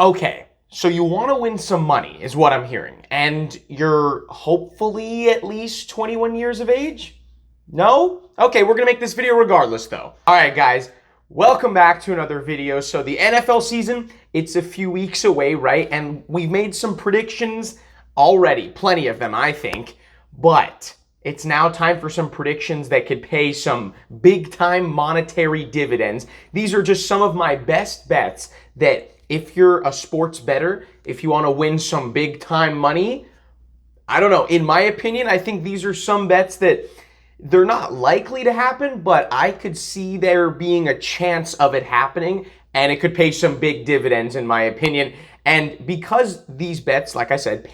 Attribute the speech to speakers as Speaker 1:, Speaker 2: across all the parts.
Speaker 1: Okay, so you want to win some money is what I'm hearing. And you're hopefully at least 21 years of age? No? Okay, we're going to make this video regardless though. All right, guys, welcome back to another video. So the NFL season, it's a few weeks away, right? And we've made some predictions already, plenty of them, I think. But it's now time for some predictions that could pay some big-time monetary dividends. These are just some of my best bets that if you're a sports bettor, if you want to win some big-time money, I don't know. In my opinion, I think these are some bets that they're not likely to happen, but I could see there being a chance of it happening, and it could pay some big dividends, in my opinion. And because these bets, like I said,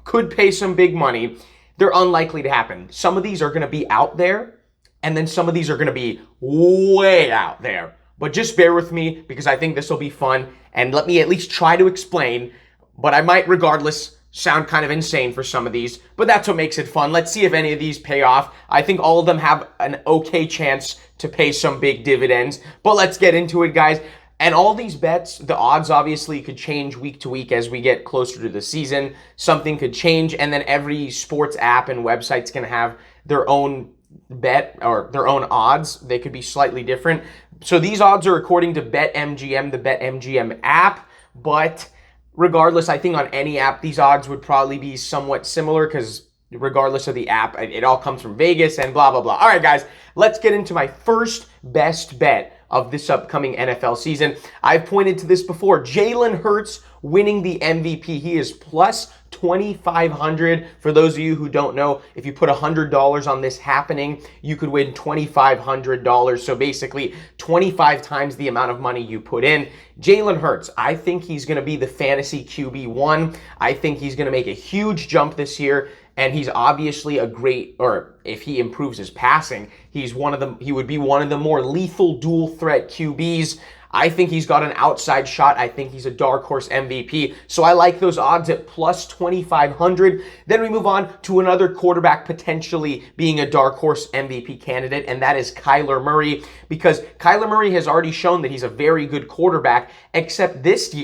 Speaker 1: could pay some big money, they're unlikely to happen. Some of these are going to be out there, and then some of these are going to be way out there. But just bear with me because I think this will be fun, and let me at least try to explain. But I might, regardless, sound kind of insane for some of these, but that's what makes it fun. Let's see if any of these pay off. I think all of them have an okay chance to pay some big dividends, but let's get into it, guys. And all these bets, the odds obviously could change week to week as we get closer to the season. Something could change, and then every sports app and website's going to have their own bet or their own odds. They could be slightly different. So these odds are according to BetMGM, the BetMGM app, but regardless, I think on any app, these odds would probably be somewhat similar because regardless of the app, it all comes from Vegas and blah, blah, blah. All right, guys, let's get into my first best bet of this upcoming NFL season. I've pointed to this before. Jalen Hurts winning the MVP. He is plus 2,500. For those of you who don't know, if you put $100 on this happening, you could win $2,500. So basically 25 times the amount of money you put in. Jalen Hurts, I think he's going to be the fantasy QB1. I think he's going to make a huge jump this year. And he's obviously a great, or if he improves his passing, he would be one of the more lethal dual threat QBs. I think he's got an outside shot. I think he's a dark horse MVP. So I like those odds at plus 2,500. Then we move on to another quarterback potentially being a dark horse MVP candidate, and that is Kyler Murray, because Kyler Murray has already shown that he's a very good quarterback, except this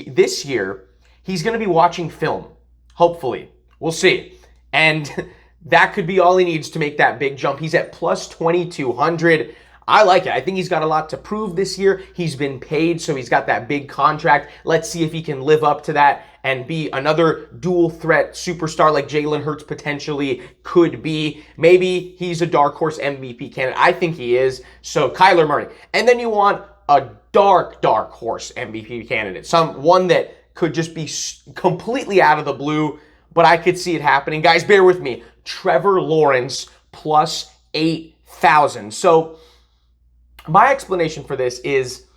Speaker 1: year, he's going to be watching film. Hopefully. We'll see. And that could be all he needs to make that big jump. He's at plus 2,200. I like it. I think he's got a lot to prove this year. He's been paid, so he's got that big contract. Let's see if he can live up to that and be another dual threat superstar like Jalen Hurts potentially could be. Maybe he's a dark horse MVP candidate. I think he is. So Kyler Murray. And then you want a dark horse MVP candidate. One that could just be completely out of the blue, but I could see it happening. Guys, bear with me. Trevor Lawrence plus 8,000. So my explanation for this is,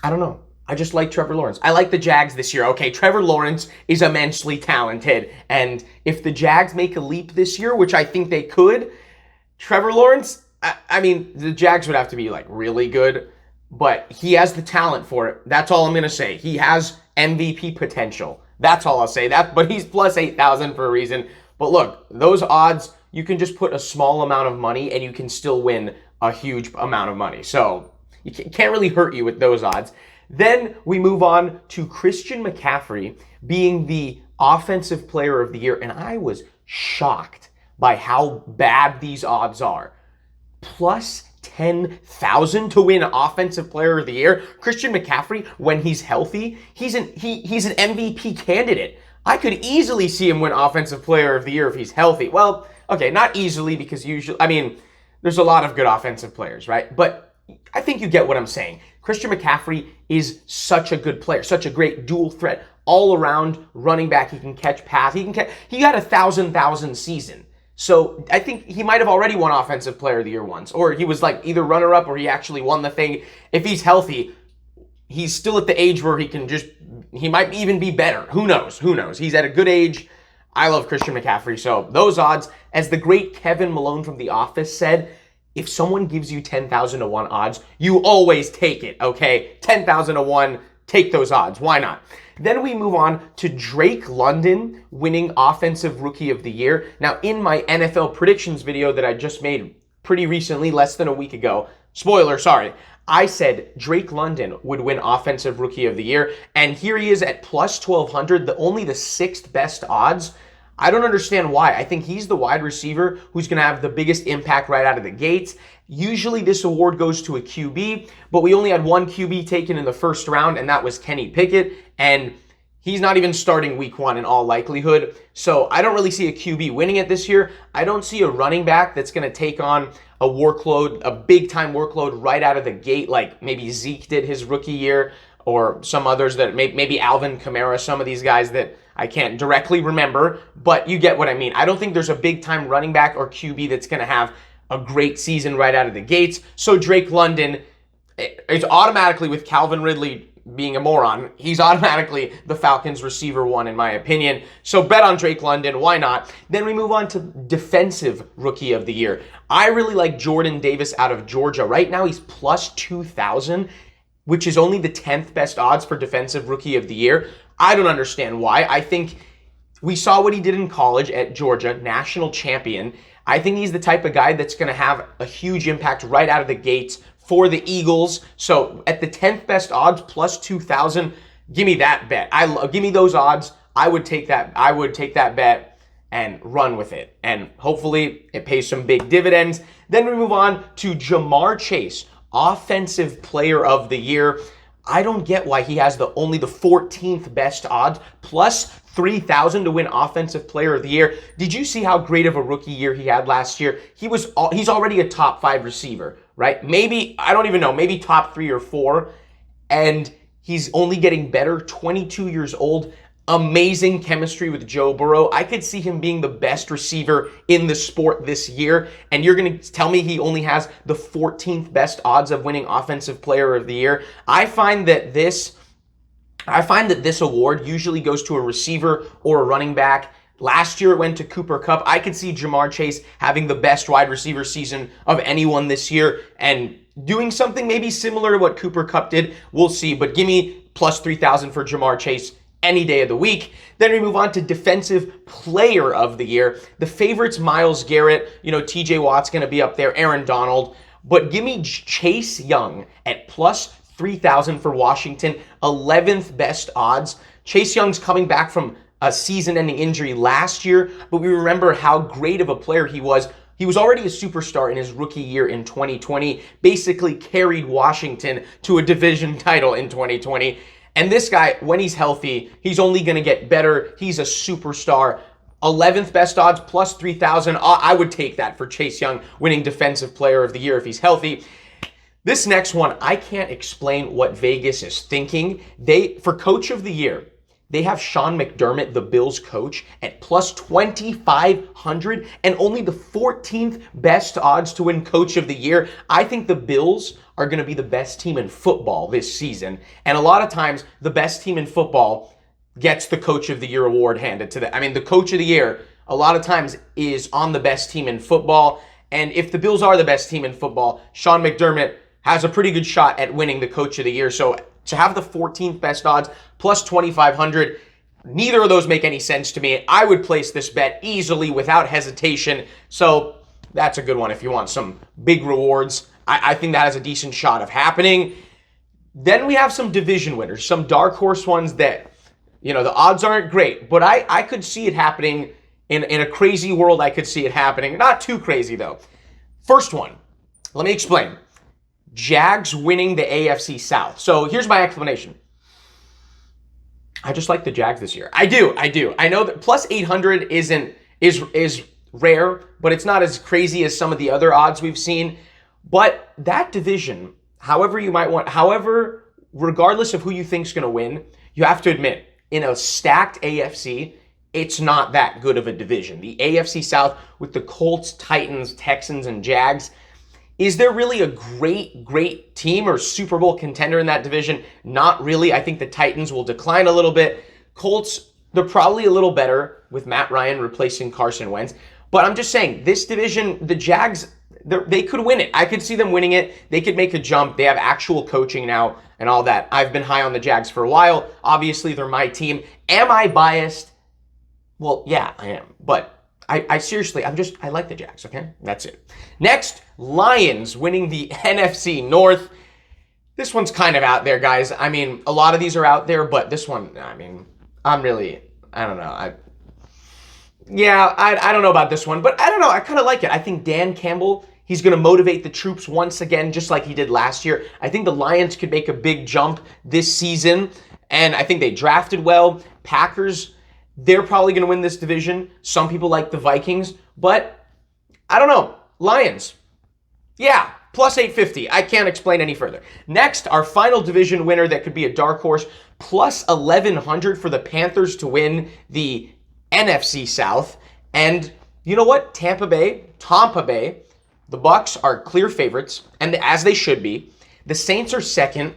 Speaker 1: I don't know. I just like Trevor Lawrence. I like the Jags this year. Okay, Trevor Lawrence is immensely talented. And if the Jags make a leap this year, which I think they could, Trevor Lawrence, I mean, the Jags would have to be like really good, but he has the talent for it. That's all I'm going to say. He has MVP potential. That's all I'll say. But he's plus 8,000 for a reason. But look, those odds, you can just put a small amount of money and you can still win a huge amount of money. So you can't really hurt you with those odds. Then we move on to Christian McCaffrey being the offensive player of the year. And I was shocked by how bad these odds are. Plus 10,000 to win offensive player of the year. Christian McCaffrey, when he's healthy, he's an MVP candidate. I could easily see him win offensive player of the year if he's healthy. Well, okay, not easily because usually, I mean, there's a lot of good offensive players, right? But I think you get what I'm saying. Christian McCaffrey is such a good player, such a great dual threat, all around running back. He can catch pass. He got a 1,000 season. So I think he might have already won Offensive Player of the Year once, or he was like either runner-up or he actually won the thing. If he's healthy, he's still at the age where he might even be better. Who knows? He's at a good age. I love Christian McCaffrey. So those odds, as the great Kevin Malone from The Office said, if someone gives you 10,000 to 1 odds, you always take it, okay? 10,000 to 1, take those odds. Why not? Then we move on to Drake London winning Offensive Rookie of the Year. Now, in my NFL predictions video that I just made pretty recently, less than a week ago, spoiler, sorry, I said Drake London would win Offensive Rookie of the Year, and here he is at plus 1,200, only the sixth best odds. I don't understand why. I think he's the wide receiver who's going to have the biggest impact right out of the gates. Usually this award goes to a QB, but we only had one QB taken in the first round, and that was Kenny Pickett, and he's not even starting week one in all likelihood. So I don't really see a QB winning it this year. I don't see a running back that's going to take on a workload, a big-time workload right out of the gate, like maybe Zeke did his rookie year, or some others that maybe Alvin Kamara, some of these guys that I can't directly remember, but you get what I mean. I don't think there's a big-time running back or QB that's going to have a great season right out of the gates. So Drake London is automatically, with Calvin Ridley being a moron, he's automatically the Falcons receiver one in my opinion. So bet on Drake London, why not? Then we move on to Defensive Rookie of the Year. I really like Jordan Davis out of Georgia. Right now he's plus 2,000, which is only the 10th best odds for Defensive Rookie of the Year. I don't understand why. I think we saw what he did in college at Georgia, national champion. I think he's the type of guy that's going to have a huge impact right out of the gates for the Eagles. So at the 10th best odds, plus 2,000, give me that bet. Give me those odds. I would take that. I would take that bet and run with it. And hopefully it pays some big dividends. Then we move on to Jamar Chase, Offensive Player of the Year. I don't get why he has only the 14th best odds, plus 3,000 to win Offensive Player of the Year. Did you see how great of a rookie year he had last year? He's already a top 5 receiver, right? Maybe, I don't even know, maybe top 3 or 4. And he's only getting better, 22 years old. Amazing chemistry with Joe Burrow. I could see him being the best receiver in the sport this year. And you're going to tell me he only has the 14th best odds of winning Offensive Player of the Year. I find that this award usually goes to a receiver or a running back. Last year it went to Cooper Kupp. I could see Jamar Chase having the best wide receiver season of anyone this year and doing something maybe similar to what Cooper Kupp did. We'll see, but give me plus 3,000 for Jamar Chase any day of the week. Then we move on to Defensive Player of the Year. The favorites, Myles Garrett, TJ Watt's going to be up there, Aaron Donald, but give me Chase Young at plus 3,000 for Washington, 11th best odds. Chase Young's coming back from a season-ending injury last year, but we remember how great of a player he was. He was already a superstar in his rookie year in 2020, basically carried Washington to a division title in 2020. And this guy, when he's healthy, he's only going to get better. He's a superstar. 11th best odds, plus 3,000. I would take that for Chase Young winning Defensive Player of the Year if he's healthy. This next one, I can't explain what Vegas is thinking. For Coach of the Year, they have Sean McDermott, the Bills coach, at plus 2,500 and only the 14th best odds to win Coach of the Year. I think the Bills are going to be the best team in football this season. And a lot of times, the best team in football gets the Coach of the Year award handed to them. I mean, the Coach of the Year, a lot of times, is on the best team in football. And if the Bills are the best team in football, Sean McDermott has a pretty good shot at winning the Coach of the Year. So to have the 14th best odds, plus 2,500, neither of those make any sense to me. I would place this bet easily without hesitation. So that's a good one if you want some big rewards. I think that has a decent shot of happening. Then we have some division winners, some dark horse ones that, the odds aren't great, but I could see it happening in a crazy world. I could see it happening. Not too crazy, though. First one, let me explain. Jags winning the AFC South. So here's my explanation. I just like the Jags this year. I do. I know that plus 800 is rare, but it's not as crazy as some of the other odds we've seen. But that division, regardless of who you think is going to win, you have to admit, in a stacked AFC, it's not that good of a division. The AFC South with the Colts, Titans, Texans, and Jags. Is there really a great team or Super Bowl contender in that division? Not really. I think the Titans will decline a little bit. Colts, they're probably a little better with Matt Ryan replacing Carson Wentz. But I'm just saying, this division, the Jags, they could win it. I could see them winning it. They could make a jump. They have actual coaching now and all that. I've been high on the Jags for a while. Obviously, they're my team. Am I biased? Well, yeah, I am. But I seriously, I like the Jags, okay? That's it. Next, Lions winning the NFC North. This one's kind of out there, guys. I mean, a lot of these are out there, but this one, I mean, I don't know. I don't know about this one, but I don't know. I kind of like it. I think Dan Campbell, he's going to motivate the troops once again, just like he did last year. I think the Lions could make a big jump this season, and I think they drafted well. Packers, they're probably going to win this division. Some people like the Vikings, but I don't know. Lions, yeah, plus 850. I can't explain any further. Next, our final division winner that could be a dark horse, plus 1100 for the Panthers to win the NFC South. And you know what? Tampa Bay, the Bucks are clear favorites, and as they should be. The Saints are second,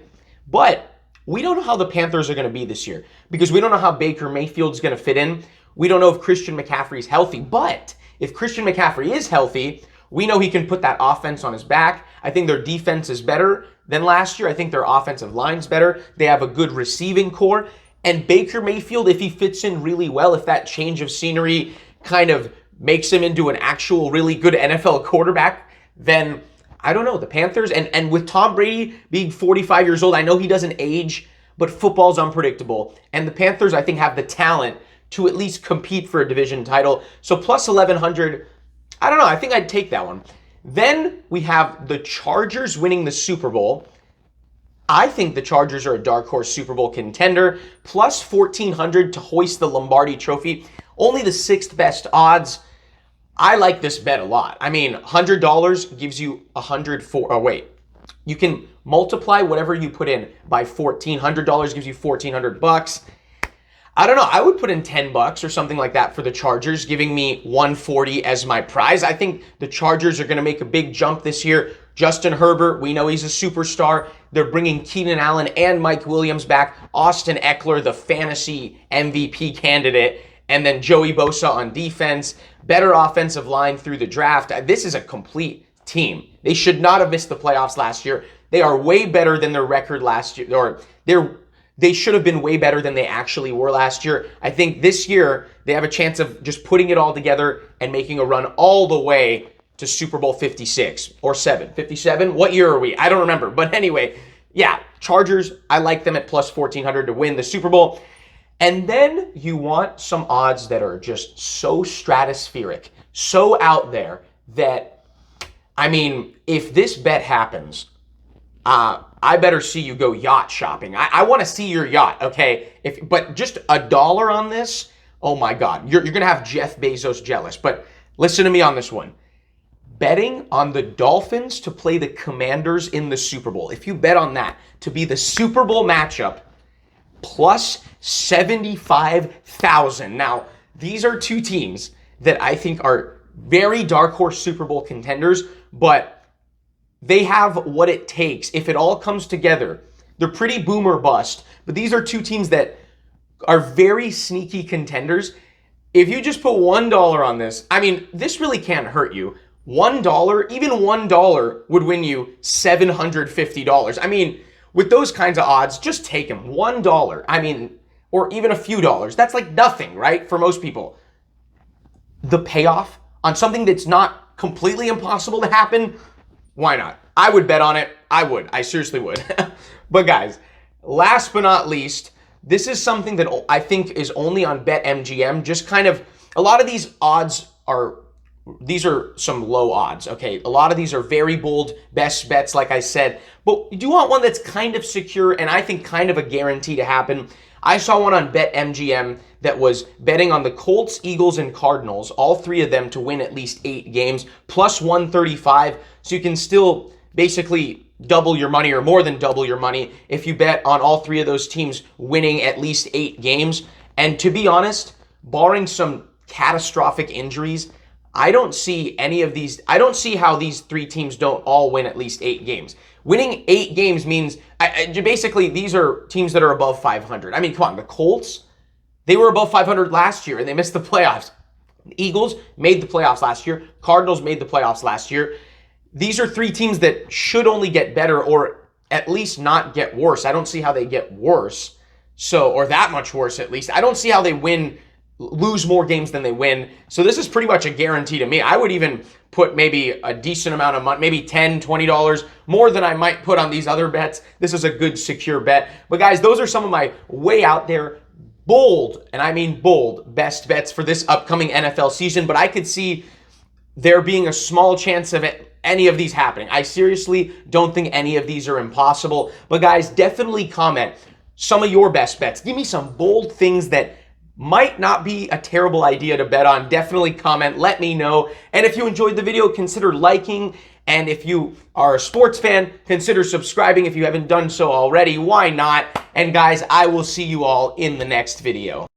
Speaker 1: but we don't know how the Panthers are going to be this year because we don't know how Baker Mayfield's going to fit in. We don't know if Christian McCaffrey's healthy, but if Christian McCaffrey is healthy, we know he can put that offense on his back. I think their defense is better than last year. I think their offensive line's better. They have a good receiving core. And Baker Mayfield, if he fits in really well, if that change of scenery kind of makes him into an actual really good NFL quarterback, then I don't know, the Panthers, and with Tom Brady being 45 years old, I know he doesn't age, but football's unpredictable. And the Panthers, I think, have the talent to at least compete for a division title. So plus 1100, I don't know, I think I'd take that one. Then we have the Chargers winning the Super Bowl. I think the Chargers are a dark horse Super Bowl contender. Plus 1,400 to hoist the Lombardi Trophy. Only the sixth best odds. I like this bet a lot. I mean, $100 gives you 104. Oh, wait. You can multiply whatever you put in by 14. $100 gives you 1,400 bucks. I don't know. I would put in 10 bucks or something like that for the Chargers, giving me 140 as my prize. I think the Chargers are going to make a big jump this year. Justin Herbert, we know he's a superstar. They're bringing Keenan Allen and Mike Williams back. Austin Eckler, the fantasy MVP candidate. And then Joey Bosa on defense. Better offensive line through the draft. This is a complete team. They should not have missed the playoffs last year. They are way better than their record last year. Or they should have been way better than they actually were last year. I think this year they have a chance of just putting it all together and making a run all the way to Super Bowl 56 or 7. 57? What year are we? I don't remember. But anyway, yeah, Chargers, I like them at plus 1,400 to win the Super Bowl. And then you want some odds that are just so stratospheric, so out there that, I mean, if this bet happens, I better see you go yacht shopping. I want to see your yacht, okay? But just $1 on this, oh my God, you're going to have Jeff Bezos jealous. But listen to me on this one. Betting on the Dolphins to play the Commanders in the Super Bowl. If you bet on that to be the Super Bowl matchup, plus 75,000. Now, these are two teams that I think are very dark horse Super Bowl contenders, but they have what it takes. If it all comes together, they're pretty boom or bust, but these are two teams that are very sneaky contenders. If you just put $1 on this, I mean, this really can't hurt you. $1, even $1 would win you $750. I mean, with those kinds of odds, just take them. $1. I mean, or even a few dollars. That's like nothing, right? For most people. The payoff on something that's not completely impossible to happen, why not? I would bet on it. I would. I seriously would. But guys, last but not least, this is something that I think is only on BetMGM. Just kind of, a lot of these odds these are some low odds, okay? A lot of these are very bold best bets, like I said. But you do want one that's kind of secure and I think kind of a guarantee to happen. I saw one on BetMGM that was betting on the Colts, Eagles, and Cardinals, all three of them to win at least 8 games, plus 135. So you can still basically double your money or more than double your money if you bet on all three of those teams winning at least 8 games. And to be honest, barring some catastrophic injuries, I don't see any of these. I don't see how these three teams don't all win at least 8 games. Winning 8 games means basically these are teams that are above 500. I mean, come on, the Colts, they were above 500 last year and they missed the playoffs. The Eagles made the playoffs last year. Cardinals made the playoffs last year. These are 3 teams that should only get better or at least not get worse. I don't see how they get worse. Or that much worse at least. I don't see how they win lose more games than they win. So this is pretty much a guarantee to me. I would even put maybe a decent amount of money, maybe $10, $20 more than I might put on these other bets. This is a good, secure bet. But guys, those are some of my way out there, bold, and I mean bold, best bets for this upcoming NFL season. But I could see there being a small chance of any of these happening. I seriously don't think any of these are impossible. But guys, definitely comment some of your best bets. Give me some bold things that might not be a terrible idea to bet on. Definitely comment, let me know. And if you enjoyed the video, consider liking. And if you are a sports fan, consider subscribing if you haven't done so already. Why not? And guys, I will see you all in the next video.